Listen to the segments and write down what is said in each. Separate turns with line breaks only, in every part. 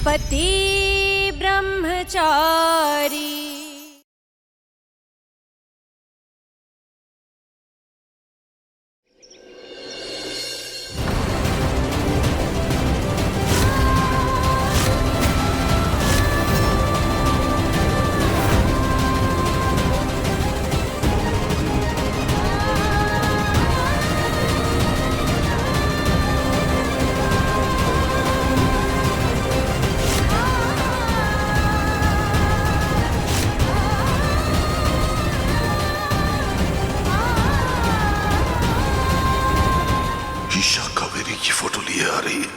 पति ब्रह्मचारी।
ईशा कावेरी की फोटो लिए आ रही है।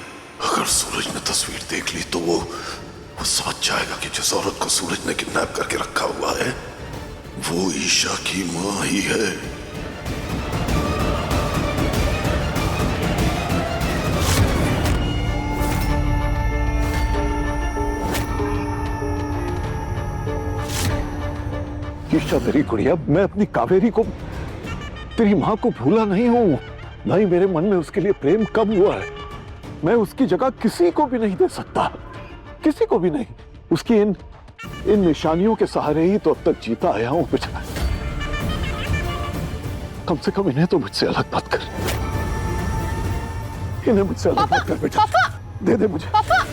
अगर सूरज ने तस्वीर देख ली तो वो समझ जाएगा कि जिस औरत को सूरज ने किडनैप करके रखा हुआ है वो ईशा की मां ही है।
ईशा तेरी गुड़िया, मैं अपनी कावेरी को, तेरी मां को भूला नहीं हूं। नहीं, मेरे मन में उसके लिए प्रेम कम हुआ है। मैं उसकी जगह किसी को भी नहीं दे सकता, किसी को भी नहीं। उसकी इन निशानियों के सहारे ही तो अब तक जीता आया हूं बेटा। कम से कम इन्हें तो मुझसे अलग मत कर, इन्हें मुझसे अलग मत कर बेटा। दे दे मुझे।
पापा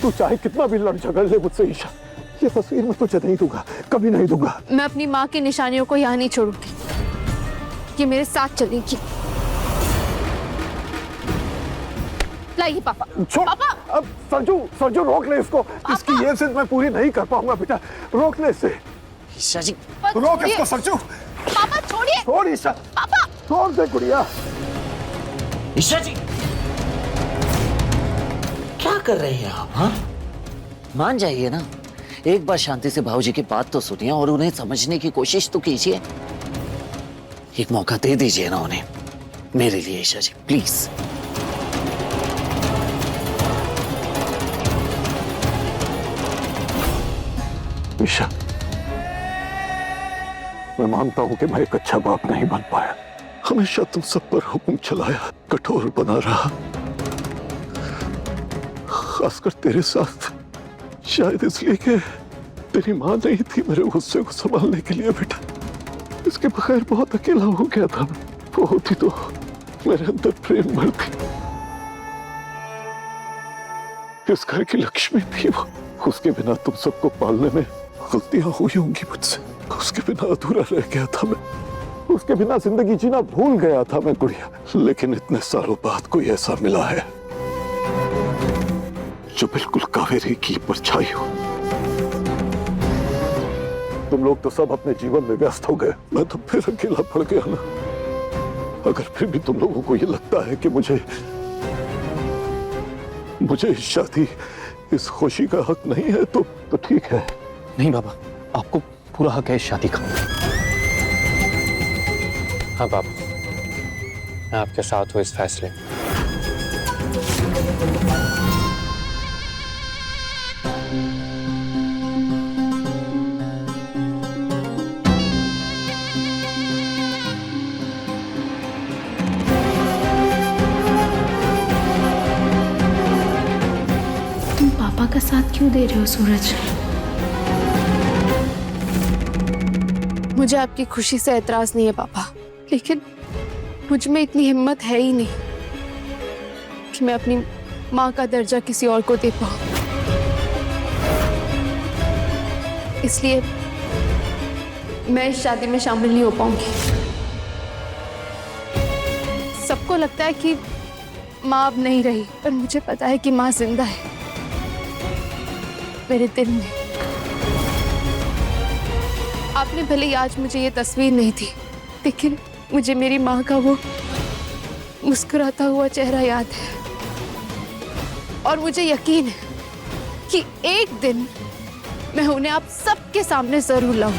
तू चाहे कितना भी लड़ झगड़ ले मुझसे ईशा, ये तस्वीर मैं तुझे नहीं दूंगा, कभी नहीं दूंगा।
मैं अपनी माँ की निशानियों को यहाँ नहीं छोड़ूंगी, ये मेरे साथ चलेगी। लाइए पापा।
छोड़
पापा।
अब सरजू, सरजू रोक ले इसको। इसकी ये जिद मैं पूरी नहीं कर पाऊंगा बेटा, रोक ले इसे।
ईशा जी
रोक इसको सरजू।
पापा छोड़िए।
छोड़ ईशा।
पापा
छोड़ दे गुड़िया।
ईशा जी क्या कर रहे हैं आप? हाँ, मान जाइए ना, एक बार शांति से भाऊजी की बात तो सुनिए और उन्हें समझने की कोशिश तो कीजिए। एक मौका दे दीजिए ना उन्हें, मेरे लिए ईशा जी प्लीज।
ईशा, मैं मानता हूं कि मैं एक अच्छा बाप नहीं बन पाया। हमेशा तुम सब पर हुक्म चलाया, कठोर बना रहा, खासकर तेरे साथ। शायद इसलिए कि तेरी मां नहीं थी मेरे गुस्से को संभालने के लिए बेटा। इसके बगैर बहुत अकेला हो गया था। वो होती तो मेरे अंदर प्रेम भरती। इस घर की लक्ष्मी थी वो। उसके बिना तुम सबको पालने में गलतियां हुई होंगी मुझसे। उसके बिना अधूरा रह गया था मैं, उसके बिना जिंदगी जीना भूल गया था मैं गुड़िया। लेकिन इतने सालों बाद कोई ऐसा मिला है जो बिल्कुल कावेरी की परछाई हो। तुम लोग तो सब अपने जीवन में व्यस्त हो गए, मैं तो फिर अकेला पड़ गया ना। अगर फिर भी तुम लोगों को ये लगता है कि मुझे इस शादी, इस खुशी का हक नहीं है तो ठीक है।
नहीं बाबा, आपको पूरा हक है इस शादी का। हाँ बाबा, मैं आपके साथ हूँ इस फैसले में।
तुम पापा का साथ क्यों दे रहे हो सूरज?
मुझे आपकी खुशी से एतराज नहीं है पापा, लेकिन मुझ में इतनी हिम्मत है ही नहीं कि मैं अपनी माँ का दर्जा किसी और को दे पाऊं। इसलिए मैं इस शादी में शामिल नहीं हो पाऊंगी। सबको लगता है कि माँ अब नहीं रही, पर मुझे पता है कि माँ जिंदा है मेरे दिल में। आपने भले ही आज मुझे ये तस्वीर नहीं दी, लेकिन मुझे मेरी माँ का वो मुस्कुराता हुआ चेहरा याद है। और मुझे यकीन है कि एक दिन मैं उन्हें आप सबके सामने जरूर लाऊं,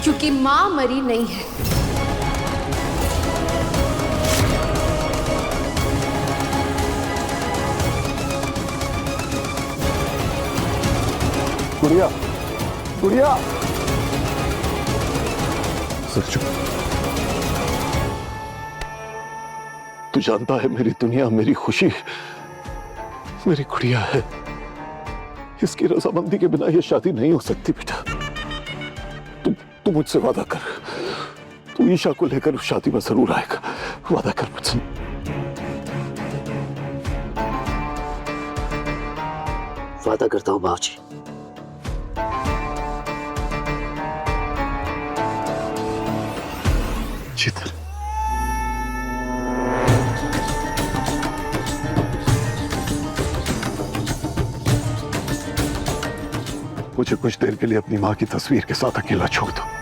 क्योंकि मां मरी नहीं है।
गुड़िया, गुड़िया, सच तू जानता है मेरी दुनिया, मेरी खुशी मेरी गुड़िया है। इसकी रजामंदी के बिना ये शादी नहीं हो सकती बेटा। तू मुझसे वादा कर, तू ईशा को लेकर उस शादी में जरूर आएगा। वादा कर मुझसे।
वादा करता हूँ बाबूजी।
शीतल, मुझे कुछ देर के लिए अपनी मां की तस्वीर के साथ अकेला छोड़ दो।